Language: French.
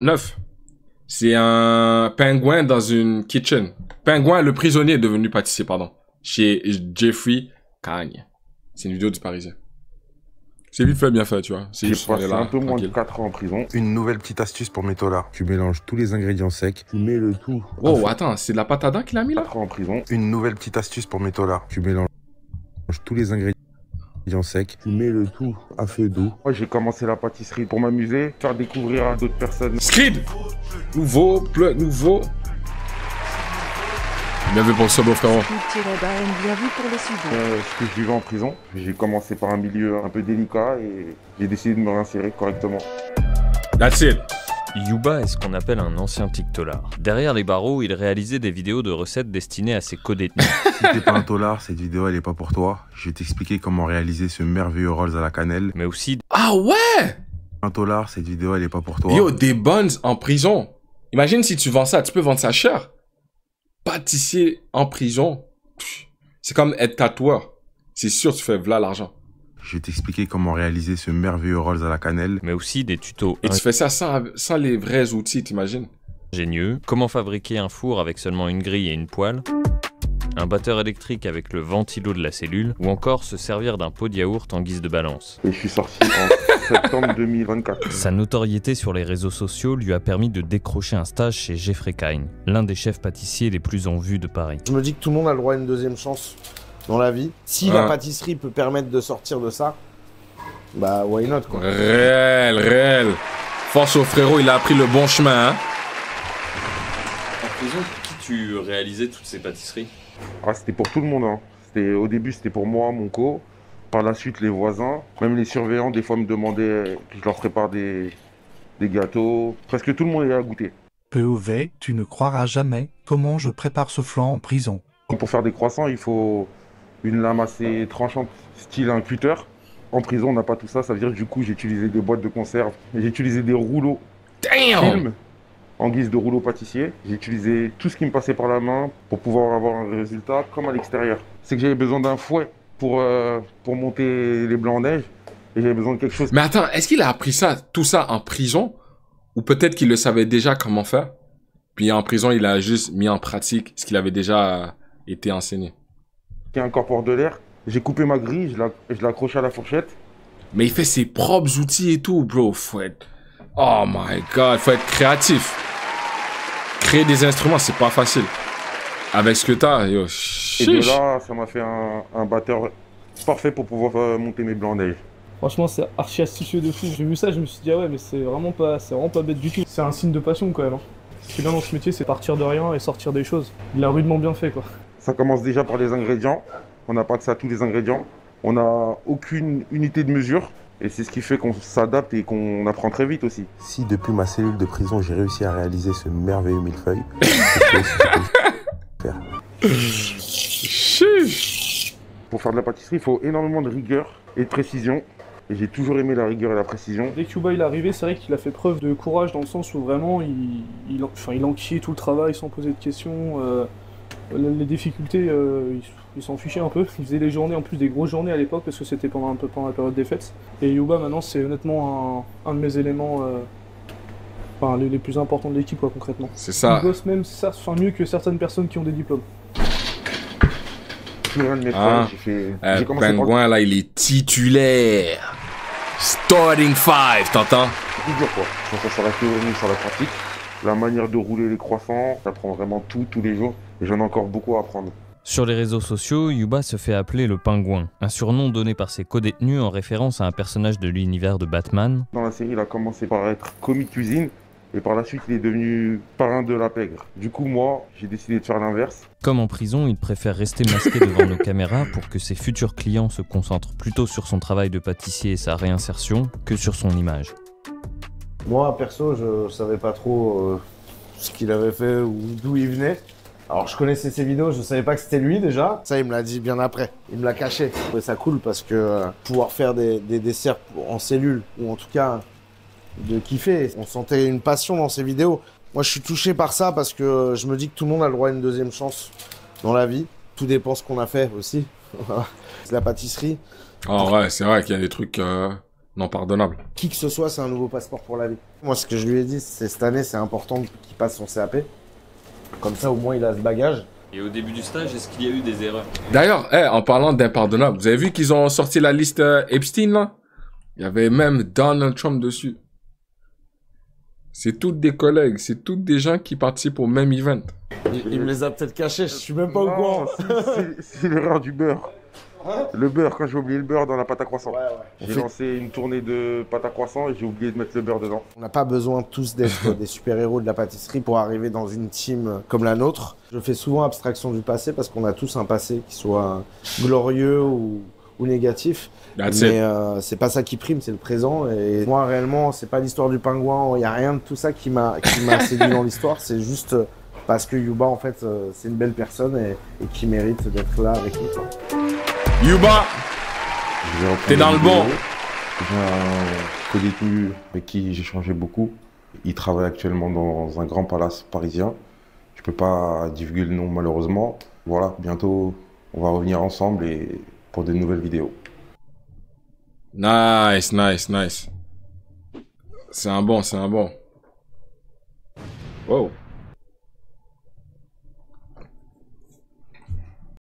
9. C'est un pingouin dans une kitchen. Pingouin, le prisonnier est devenu pâtissier, pardon. Chez Jeffrey Cagne. C'est une vidéo du Parisien. C'est vite fait, bien fait, tu vois. J'ai passé un peu moins de 4 ans en prison. Une nouvelle petite astuce pour mes tolards. Tu mélanges tous les ingrédients secs. Tu mets le tout. Oh, attends, c'est de la patada qu'il a mis là? 4 ans en prison. Une nouvelle petite astuce pour mes tolards. Tu mélanges tous les ingrédients secs. Tu mets le tout à feu doux. Moi, j'ai commencé la pâtisserie pour m'amuser, faire découvrir à d'autres personnes. Skid! Nouveau, nouveau. Bien vu pour le sub, frérot. Ce que je vivais en prison, j'ai commencé par un milieu un peu délicat et j'ai décidé de me réinsérer correctement. That's it. Yuba est ce qu'on appelle un ancien tic-tolard. Derrière les barreaux, il réalisait des vidéos de recettes destinées à ses co-détenus. Si t'es pas un tolard, cette vidéo elle est pas pour toi. Je vais t'expliquer comment réaliser ce merveilleux rolls à la cannelle. Mais aussi... Ah ouais! Un tolard, cette vidéo elle est pas pour toi. Yo, des buns en prison. Imagine si tu vends ça, tu peux vendre ça cher. Pâtissier en prison. C'est comme être tatoueur. C'est sûr, tu fais v'là l'argent. Je vais t'expliquer comment réaliser ce merveilleux rolls à la cannelle. Mais aussi des tutos Et tu fais ça sans les vrais outils, t'imagines? ingénieux. Comment fabriquer un four avec seulement une grille et une poêle. Un batteur électrique avec le ventilo de la cellule. Ou encore se servir d'un pot de yaourt en guise de balance. Et je suis sorti en septembre 2024. Sa notoriété sur les réseaux sociaux lui a permis de décrocher un stage chez Jeffrey Cagne, l'un des chefs pâtissiers les plus en vue de Paris. Je me dis que tout le monde a le droit à une deuxième chance dans la vie. Si la pâtisserie peut permettre de sortir de ça, bah why not quoi. Réel. Force au frérot, il a appris le bon chemin, hein. En prison, pour qui tu réalisais toutes ces pâtisseries? Ah, c'était pour tout le monde, hein. Au début, c'était pour moi, mon co. Par la suite, les voisins. Même les surveillants, des fois, me demandaient que je leur prépare des gâteaux. Presque tout le monde est à goûter. POV, tu ne croiras jamais comment je prépare ce flan en prison. Pour faire des croissants, il faut une lame assez tranchante, style un cutter. En prison, on n'a pas tout ça. Ça veut dire que du coup, j'ai utilisé des boîtes de conserve. J'ai utilisé des rouleaux film en guise de rouleau pâtissier. J'ai utilisé tout ce qui me passait par la main pour pouvoir avoir un résultat comme à l'extérieur. C'est que j'avais besoin d'un fouet pour monter les blancs en neige et j'avais besoin de quelque chose. Mais attends, est-ce qu'il a appris tout ça en prison? Ou peut-être qu'il le savait déjà comment faire? Puis en prison, il a juste mis en pratique ce qu'il avait déjà été enseigné. Qui incorpore de l'air. J'ai coupé ma grille, je l'ai accroché à la fourchette. Mais il fait ses propres outils et tout, bro. Oh my god, faut être créatif. Créer des instruments, c'est pas facile. Avec ce que t'as, yo. Et de là, ça m'a fait un batteur parfait pour pouvoir monter mes blancs en neige. Franchement, c'est archi astucieux de fou. J'ai vu ça, je me suis dit, ah ouais, mais c'est vraiment pas bête du tout. C'est un signe de passion quand même. Hein. Ce qui est bien dans ce métier, c'est partir de rien et sortir des choses. Il l'a rudement bien fait, quoi. Ça commence déjà par les ingrédients. On n'a pas accès à tous les ingrédients. On n'a aucune unité de mesure. Et c'est ce qui fait qu'on s'adapte et qu'on apprend très vite aussi. Si depuis ma cellule de prison, j'ai réussi à réaliser ce merveilleux millefeuille, pour faire de la pâtisserie, il faut énormément de rigueur et de précision. Et j'ai toujours aimé la rigueur et la précision. Dès que Yuba il est arrivé, c'est vrai qu'il a fait preuve de courage dans le sens où vraiment il enquillait tout le travail sans poser de questions. Les difficultés, il s'en fichait un peu. Il faisait des journées, en plus des grosses journées à l'époque, parce que c'était pendant la période des fêtes. Et Yuba maintenant c'est honnêtement un de mes éléments les plus importants de l'équipe quoi, concrètement. C'est ça. Il bosse même mieux que certaines personnes qui ont des diplômes. J'ai commencé Pingouin là, il est titulaire. Starting 5, t'entends? C'est dur quoi. Sur la théorie, sur la pratique. La manière de rouler les croissants, t'apprends vraiment tous les jours. Et j'en ai encore beaucoup à apprendre. Sur les réseaux sociaux, Yuba se fait appeler le Pingouin, un surnom donné par ses co-détenus en référence à un personnage de l'univers de Batman. Dans la série, il a commencé par être commis de cuisine et par la suite, il est devenu parrain de la pègre. Du coup, moi, j'ai décidé de faire l'inverse. Comme en prison, il préfère rester masqué devant nos caméras pour que ses futurs clients se concentrent plutôt sur son travail de pâtissier et sa réinsertion que sur son image. Moi, perso, je savais pas trop ce qu'il avait fait ou d'où il venait. Alors, je connaissais ses vidéos, je savais pas que c'était lui déjà. Ça, il me l'a dit bien après. Il me l'a caché. Je trouvais ça cool parce que pouvoir faire des desserts en cellule, ou en tout cas de kiffer. On sentait une passion dans ses vidéos. Moi, je suis touché par ça parce que je me dis que tout le monde a le droit à une deuxième chance dans la vie. Tout dépend ce qu'on a fait aussi. C'est la pâtisserie. Oh ouais, c'est vrai qu'il y a des trucs Non pardonnable. Qui que ce soit, c'est un nouveau passeport pour la vie. Moi, ce que je lui ai dit, c'est cette année, c'est important qu'il passe son CAP. Comme ça, au moins, il a ce bagage. Et au début du stage, est-ce qu'il y a eu des erreurs? D'ailleurs, en parlant d'impardonnable, vous avez vu qu'ils ont sorti la liste Epstein, là? Il y avait même Donald Trump dessus. C'est toutes des collègues, c'est toutes des gens qui participent au même event. Il me les a peut-être cachés, je suis même pas au Non, courant. c'est l'erreur du beurre. Le beurre, quand j'ai oublié le beurre dans la pâte à croissant. J'ai lancé une tournée de pâte à croissant et j'ai oublié de mettre le beurre dedans. On n'a pas besoin tous d'être des super-héros de la pâtisserie pour arriver dans une team comme la nôtre. Je fais souvent abstraction du passé parce qu'on a tous un passé qui soit glorieux ou négatif. Mais c'est pas ça qui prime, c'est le présent. Et moi, réellement, c'est pas l'histoire du pingouin. Il n'y a rien de tout ça qui m'a séduit dans l'histoire. C'est juste parce que Yuba, en fait, c'est une belle personne et qui mérite d'être là avec nous, quoi. Yuba, t'es dans le bon. J'ai un co-détenu avec qui j'ai changé beaucoup. Il travaille actuellement dans un grand palace parisien. Je peux pas divulguer le nom malheureusement. Voilà, bientôt on va revenir ensemble et pour de nouvelles vidéos. Nice, nice, nice. C'est un bon, c'est un bon. Wow.